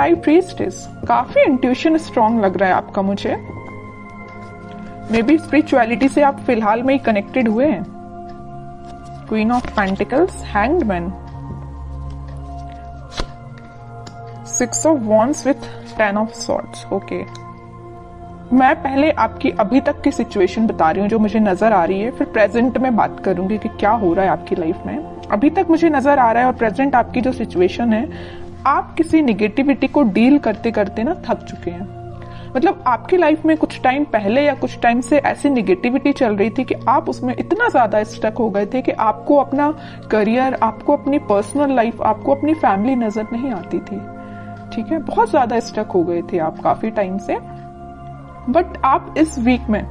High priestess, काफी intuition strong लग रहा है आपका मुझे। मे बी स्पिरिचुअलिटी से आप फिलहाल में ही कनेक्टेड हुए हैं। Queen of pentacles, hanged man, 6 of wands with 10 of swords. Okay, मैं पहले आपकी अभी तक की सिचुएशन बता रही हूँ जो मुझे नजर आ रही है, फिर प्रेजेंट में बात करूंगी कि क्या हो रहा है आपकी लाइफ में। अभी तक मुझे नजर आ रहा है और प्रेजेंट आपकी जो सिचुएशन है, आप किसी निगेटिविटी को डील करते करते ना थक चुके हैं। मतलब आपकी लाइफ में कुछ टाइम पहले या कुछ टाइम से ऐसी निगेटिविटी चल रही थी कि आप उसमें इतना ज्यादा स्टक हो गए थे कि आपको अपना करियर, आपको अपनी पर्सनल लाइफ, आपको अपनी फैमिली नजर नहीं आती थी। ठीक है, बहुत ज्यादा स्टक हो गए थे आप काफी टाइम से। बट आप इस वीक में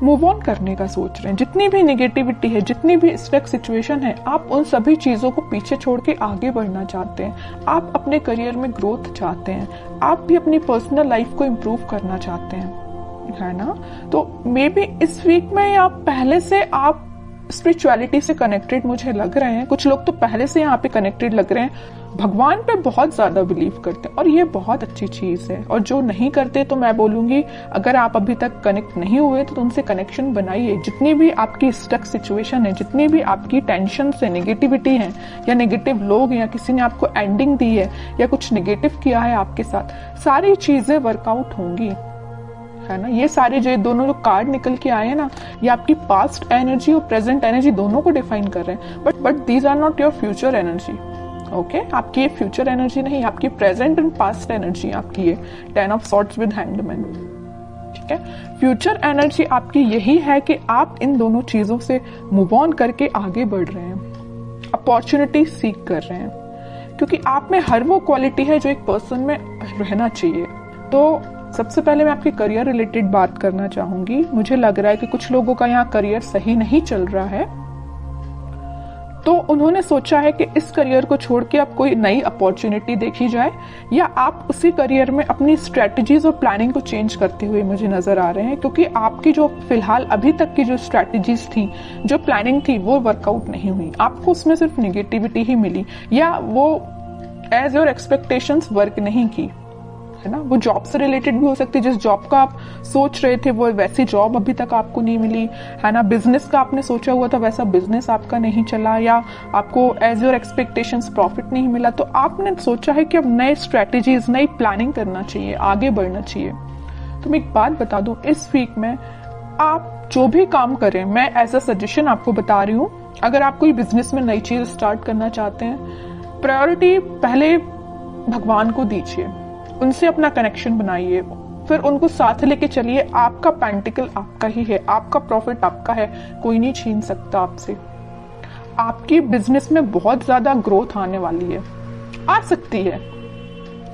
मूव ऑन करने का सोच रहे हैं। जितनी भी नेगेटिविटी है, जितनी भी स्टक सिचुएशन है, आप उन सभी चीजों को पीछे छोड़ के आगे बढ़ना चाहते हैं। आप अपने करियर में ग्रोथ चाहते हैं, आप भी अपनी पर्सनल लाइफ को इम्प्रूव करना चाहते हैं, है ना। तो मे बी इस वीक में आप पहले से आप स्पिरिचुअलिटी से कनेक्टेड मुझे लग रहे हैं। कुछ लोग तो पहले से यहाँ पे कनेक्टेड लग रहे हैं, भगवान पे बहुत ज्यादा बिलीव करते हैं और ये बहुत अच्छी चीज है। और जो नहीं करते तो मैं बोलूंगी, अगर आप अभी तक कनेक्ट नहीं हुए तो उनसे कनेक्शन बनाइए। जितनी भी आपकी स्टक सिचुएशन है, जितनी भी आपकी टेंशन से नेगेटिविटी है, या नेगेटिव लोग, या किसी ने आपको एंडिंग दी है, या कुछ नेगेटिव किया है आपके साथ, सारी चीजें वर्कआउट होंगी, है ना। ये सारे जो दोनों जो कार्ड निकल के आए हैं ना, ये आपकी पास्ट एनर्जी और प्रेजेंट एनर्जी दोनों को डिफाइन कर रहे हैं। But these are not your future energy. Okay, आपकी ये फ्यूचर एनर्जी नहीं, आपकी प्रेजेंट एंड पास्ट एनर्जी आपकी है। 10 of swords with hanged man. ठीक है, फ्यूचर एनर्जी आपकी यही है कि आप इन दोनों चीजों से मूव ऑन करके आगे बढ़ रहे हैं, अपॉर्चुनिटी सीख कर रहे हैं, क्योंकि आप में हर वो क्वालिटी है जो एक पर्सन में रहना चाहिए। तो सबसे पहले मैं आपके करियर रिलेटेड बात करना चाहूंगी। मुझे लग रहा है कि कुछ लोगों का यहाँ करियर सही नहीं चल रहा है, तो उन्होंने सोचा है कि इस करियर को छोड़ के अब कोई नई अपॉर्चुनिटी देखी जाए, या आप उसी करियर में अपनी स्ट्रेटजीज और प्लानिंग को चेंज करते हुए मुझे नजर आ रहे हैं। क्योंकि आपकी जो फिलहाल अभी तक की जो स्ट्रेटजीज थी, जो प्लानिंग थी, वो वर्कआउट नहीं हुई। आपको उसमें सिर्फ निगेटिविटी ही मिली, या वो एज योर एक्सपेक्टेशंस वर्क नहीं की, है ना। वो जॉब से रिलेटेड भी हो सकती है, जिस जॉब का आप सोच रहे थे वो वैसी जॉब अभी तक आपको नहीं मिली, है ना। बिजनेस का आपने सोचा हुआ था वैसा बिजनेस आपका नहीं चला, या आपको एज योर एक्सपेक्टेशंस प्रॉफिट नहीं मिला। तो आपने सोचा है कि अब नए स्ट्रेटेजीज, नई प्लानिंग करना चाहिए, आगे बढ़ना चाहिए। तो मैं एक बात बता दूं, इस वीक में आप जो भी काम करें, मैं एज अ सजेशन आपको बता रही हूँ, अगर आप कोई बिजनेस में नई चीज स्टार्ट करना चाहते हैं, प्रायोरिटी पहले भगवान को दीजिए, उनसे अपना कनेक्शन बनाइए, फिर उनको साथ लेके चलिए। आपका पेंटिकल आपका ही है, आपका प्रॉफिट आपका है, कोई नहीं छीन सकता आपसे। आपकी बिजनेस में बहुत ज्यादा ग्रोथ आने वाली है, आ सकती है।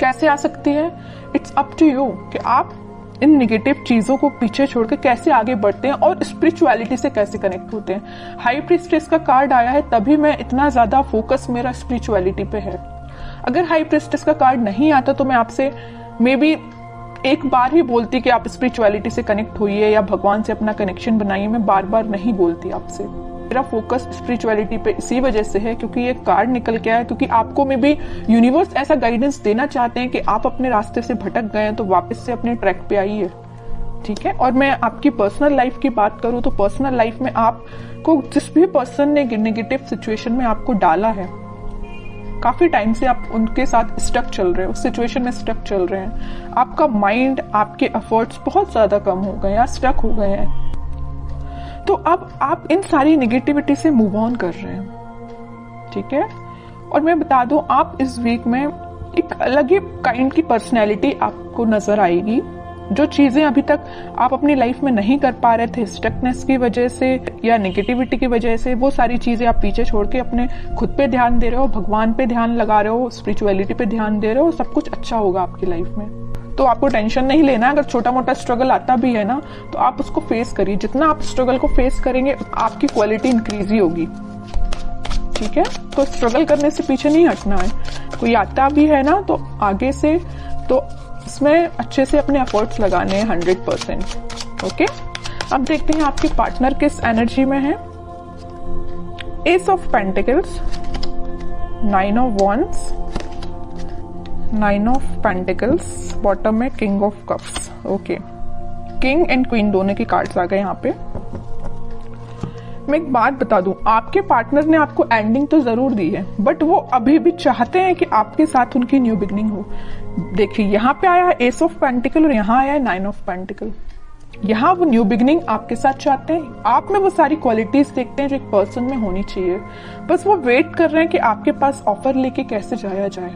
कैसे आ सकती है? इट्स अप टू यू कि आप इन नेगेटिव चीजों को पीछे छोड़ के कैसे आगे बढ़ते हैं और स्पिरिचुअलिटी से कैसे कनेक्ट होते हैं। हाई प्रीस्टेस का कार्ड आया है, तभी मैं इतना ज्यादा फोकस मेरा स्पिरिचुअलिटी पे है। अगर हाई प्रीस्टेस का कार्ड नहीं आता तो मैं आपसे मे बी एक बार ही बोलती कि आप स्पिरिचुअलिटी से कनेक्ट होइए या भगवान से अपना कनेक्शन बनाइए। मैं बार बार नहीं बोलती आपसे। मेरा फोकस स्पिरिचुअलिटी पे इसी वजह से है क्योंकि ये कार्ड निकल के आया, क्योंकि आपको मे बी यूनिवर्स ऐसा गाइडेंस देना चाहते हैं कि आप अपने रास्ते से भटक गए हैं तो वापस से अपने ट्रैक पे आइए। ठीक है, और मैं आपकी पर्सनल लाइफ की बात करूं तो पर्सनल लाइफ में आपको जिस भी पर्सन ने नेगेटिव सिचुएशन में आपको डाला है, काफी टाइम से आप उनके साथ स्टक चल रहे हो, उस सिचुएशन में स्टक चल रहे हैं, आपका माइंड, आपके एफर्ट्स बहुत ज्यादा कम हो गए या स्टक हो गए हैं, तो अब आप इन सारी नेगेटिविटी से मूव ऑन कर रहे हैं। ठीक है, और मैं बता दूं, आप इस वीक में एक अलग ही काइंड की पर्सनैलिटी आपको नजर आएगी। जो चीजें अभी तक आप अपनी लाइफ में नहीं कर पा रहे थे स्टकनेस की वजह से या नेगेटिविटी की वजह से, वो सारी चीजें आप पीछे छोड़ के अपने खुद पे ध्यान दे रहे हो, भगवान पे ध्यान लगा रहे हो, स्पिरिचुअलिटी पे ध्यान दे रहे हो, सब कुछ अच्छा होगा आपकी लाइफ में। तो आपको टेंशन नहीं लेना। अगर छोटा मोटा स्ट्रगल आता भी है ना, तो आप उसको फेस करिए। जितना आप स्ट्रगल को फेस करेंगे आपकी क्वालिटी इंक्रीज ही होगी। ठीक है, तो स्ट्रगल करने से पीछे नहीं हटना है। कोई आता भी है ना तो आगे से तो इसमें अच्छे से अपने एफर्ट्स लगाने हैं 100%। ओके, अब देखते हैं आपके पार्टनर किस एनर्जी में है। Ace of pentacles, 9 of wands, 9 of pentacles, bottom में king of cups. Okay, king and queen दोनों की कार्ड्स आ गए यहाँ पे। मैं एक बात बता दूं, आपके पार्टनर ने आपको एंडिंग तो जरूर दी है, बट वो अभी भी चाहते हैं कि आपके साथ उनकी न्यू बिगनिंग हो। देखिए यहाँ पे आया है एस ऑफ पेंटिकल और यहाँ आया है 9 ऑफ पेंटिकल। यहाँ वो न्यू बिगनिंग आपके साथ चाहते हैं, आप में वो सारी क्वालिटीज देखते हैं जो एक पर्सन में होनी चाहिए, बस वो वेट कर रहे हैं कि आपके पास ऑफर लेके कैसे जाया जाए।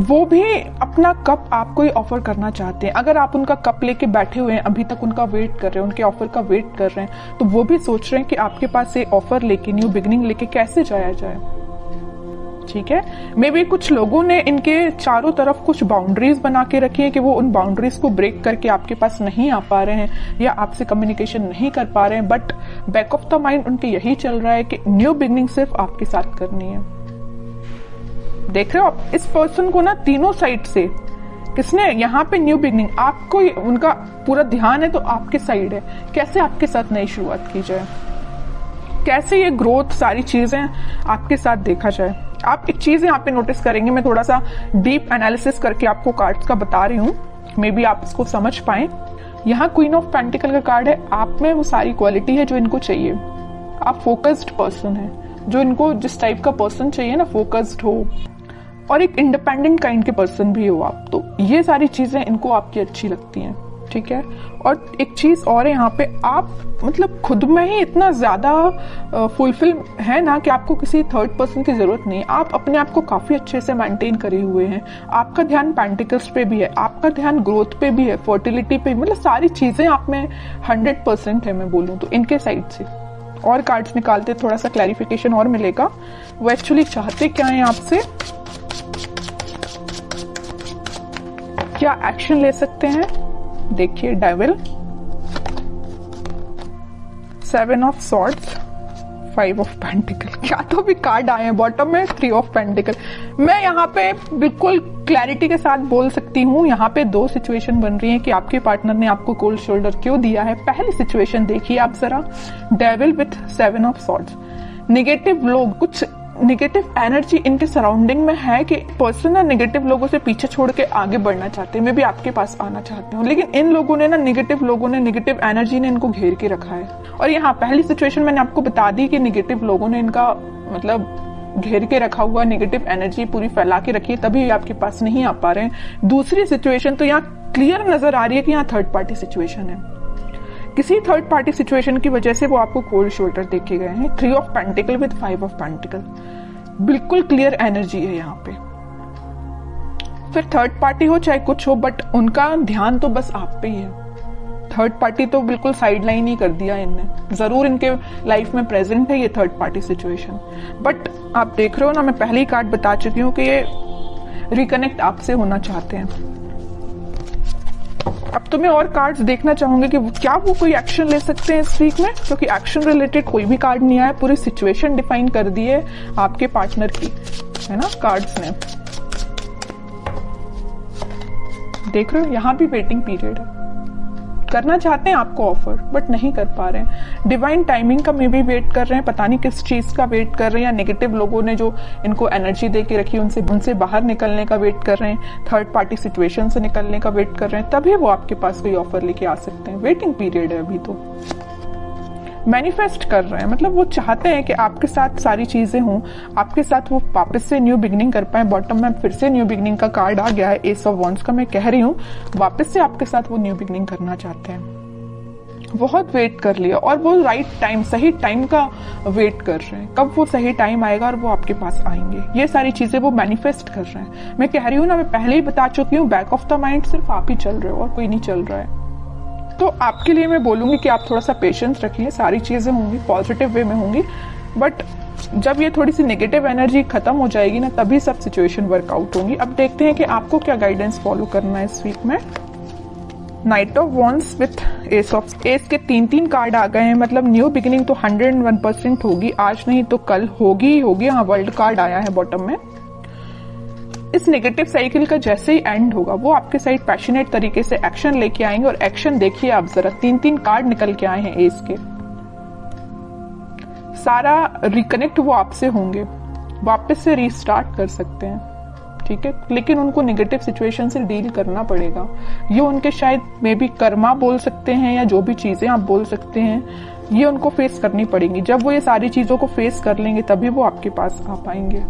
वो भी अपना कप आपको ही ऑफर करना चाहते हैं। अगर आप उनका कप लेके बैठे हुए हैं, अभी तक उनका वेट कर रहे हैं, उनके ऑफर का वेट कर रहे हैं, तो वो भी सोच रहे हैं कि आपके पास ये ऑफर लेके, न्यू बिगनिंग लेके कैसे जाया जाए। ठीक है, मे बी कुछ लोगों ने इनके चारों तरफ कुछ बाउंड्रीज बना के रखी है कि वो उन बाउंड्रीज को ब्रेक करके आपके पास नहीं आ पा रहे हैं या आपसे कम्युनिकेशन नहीं कर पा रहे हैं, but back of the mind उनके यही चल रहा है कि न्यू बिगनिंग सिर्फ आपके साथ करनी है। देख रहे हो आप इस पर्सन को ना, तीनों साइड से किसने यहाँ पे न्यू बिगनिंग, आपको उनका पूरा ध्यान है तो आपके साइड है, कैसे आपके साथ नई शुरुआत की जाए, कैसे ये ग्रोथ सारी चीजें आपके साथ देखा जाए। आप एक चीज यहाँ पे नोटिस करेंगे, मैं थोड़ा सा डीप एनालिसिस करके आपको कार्ड्स का बता रही हूँ, मे बी आप इसको समझ पाए। यहाँ क्वीन ऑफ पेंटिकल का कार्ड है, आप में वो सारी क्वालिटी है जो इनको चाहिए। आप फोकस्ड पर्सन है, जो इनको जिस टाइप का पर्सन चाहिए ना, फोकस्ड हो और एक इंडिपेंडेंट काइंड के पर्सन भी हो आप, तो ये सारी चीजें इनको आपकी अच्छी लगती हैं। ठीक है, और एक चीज और है यहाँ पे, आप मतलब खुद में ही इतना ज्यादा फुलफिल है ना कि आपको किसी थर्ड पर्सन की जरूरत नहीं। आप अपने आप को काफी अच्छे से मेंटेन करे हुए हैं, आपका ध्यान पेंटिकल्स पे भी है, आपका ध्यान ग्रोथ पे भी है, फर्टिलिटी पे, मतलब सारी चीजें आप में 100% है मैं बोलूँ तो इनके साइड से। और कार्ड्स निकालते थोड़ा सा क्लैरिफिकेशन और मिलेगा, वो एक्चुअली चाहते क्या है आपसे, क्या एक्शन ले सकते हैं। देखिए devil, 7 of swords, 5 of pentacle, क्या तो भी कार्ड आए हैं। बॉटम में 3 ऑफ पेंटिकल। मैं यहाँ पे बिल्कुल क्लैरिटी के साथ बोल सकती हूँ, यहाँ पे 2 सिचुएशन बन रही है कि आपके पार्टनर ने आपको कोल्ड शोल्डर क्यों दिया है। पहली सिचुएशन देखिए आप जरा, devil with 7 of swords. Negative लोग, कुछ निगेटिव एनर्जी इनके सराउंडिंग में है कि पर्सन ना निगेटिव लोगों से पीछे छोड़ के आगे बढ़ना चाहते हैं, मैं भी आपके पास आना चाहती हूँ, लेकिन इन लोगों ने ना, निगेटिव लोगों ने, निगेटिव एनर्जी ने इनको घेर के रखा है। और यहाँ पहली सिचुएशन मैंने आपको बता दी कि निगेटिव लोगों ने इनका मतलब घेर के रखा हुआ, निगेटिव एनर्जी पूरी फैला के रखी है, तभी आपके पास नहीं आ पा रहे हैं। दूसरी सिचुएशन तो यहाँ क्लियर नजर आ रही है कि यहाँ थर्ड पार्टी सिचुएशन है, किसी थर्ड पार्टी सिचुएशन की वजह से वो आपको कोल्ड शोल्डर देके गए हैं। 3 of pentacle with 5 of pentacle, बिल्कुल क्लियर एनर्जी है यहाँ पे। फिर थर्ड पार्टी हो चाहे कुछ हो, बट उनका ध्यान तो बस आप पे ही है। थर्ड पार्टी तो बिल्कुल साइड लाइन ही कर दिया इनने, जरूर इनके लाइफ में प्रेजेंट है ये थर्ड पार्टी सिचुएशन, बट आप देख रहे हो ना, मैं पहले ही कार्ड बता चुकी हूँ कि ये रिकनेक्ट आपसे होना चाहते हैं। अब तो मैं और कार्ड्स देखना चाहूंगी कि क्या वो कोई एक्शन ले सकते हैं इस वीक में, क्योंकि एक्शन रिलेटेड कोई भी कार्ड नहीं आया, पूरी सिचुएशन डिफाइन कर दी है आपके पार्टनर की, है ना कार्ड्स ने। देख रहे हो यहाँ भी वेटिंग पीरियड है, करना चाहते हैं आपको ऑफर बट नहीं कर पा रहे हैं। डिवाइन टाइमिंग का मे भी वेट कर रहे हैं, पता नहीं किस चीज का वेट कर रहे हैं, या नेगेटिव लोगों ने जो इनको एनर्जी दे के रखी उनसे बाहर निकलने का वेट कर रहे हैं, थर्ड पार्टी सिचुएशन से निकलने का वेट कर रहे हैं, तभी वो आपके पास कोई ऑफर लेके आ सकते हैं। वेटिंग पीरियड है अभी तो। मैनिफेस्ट कर रहे हैं, मतलब वो चाहते हैं कि आपके साथ सारी चीजें हों, आपके साथ वो वापस से न्यू बिगनिंग कर पाए। बॉटम में फिर से न्यू बिगनिंग का कार्ड आ गया है, एस ऑफ वॉन्ड्स का। मैं कह रही हूँ वापस से आपके साथ वो न्यू बिगनिंग करना चाहते हैं। बहुत वेट कर लिया और वो राइट टाइम, सही टाइम का वेट कर रहे हैं, कब वो सही टाइम आएगा और वो आपके पास आएंगे। ये सारी चीजें वो मैनिफेस्ट कर रहे हैं। मैं कह रही हूँ ना, मैं पहले ही बता चुकी हूँ, बैक ऑफ द माइंड सिर्फ आप ही चल रहे हो और कोई नहीं चल रहा है। तो आपके लिए मैं बोलूंगी कि आप थोड़ा सा पेशेंस रखिए, सारी चीजें होंगी पॉजिटिव वे में होंगी, बट जब ये थोड़ी सी नेगेटिव एनर्जी खत्म हो जाएगी ना, तभी सब सिचुएशन वर्कआउट होंगी। अब देखते हैं कि आपको क्या गाइडेंस फॉलो करना है इस वीक में। Night of wands with S of, S के 3 कार्ड आ गए हैं, मतलब न्यू बिगिनिंग तो 101% होगी, आज नहीं तो कल होगी ही होगी। हाँ, वर्ल्ड कार्ड आया है बॉटम में। इस नेगेटिव साइकिल का जैसे ही एंड होगा, वो आपके साइड पैशनेट तरीके से एक्शन लेके आएंगे। और एक्शन देखिए आप जरा, 3 कार्ड निकल के आए हैं एस के। सारा रिकनेक्ट वो आपसे होंगे, वापस से रीस्टार्ट कर सकते हैं। ठीक है, लेकिन उनको नेगेटिव सिचुएशन से डील करना पड़ेगा। ये उनके शायद मे बी कर्मा बोल सकते हैं या जो भी चीजें आप बोल सकते हैं, ये उनको फेस करनी पड़ेंगी। जब वो ये सारी चीजों को फेस कर लेंगे तभी वो आपके पास आ पाएंगे।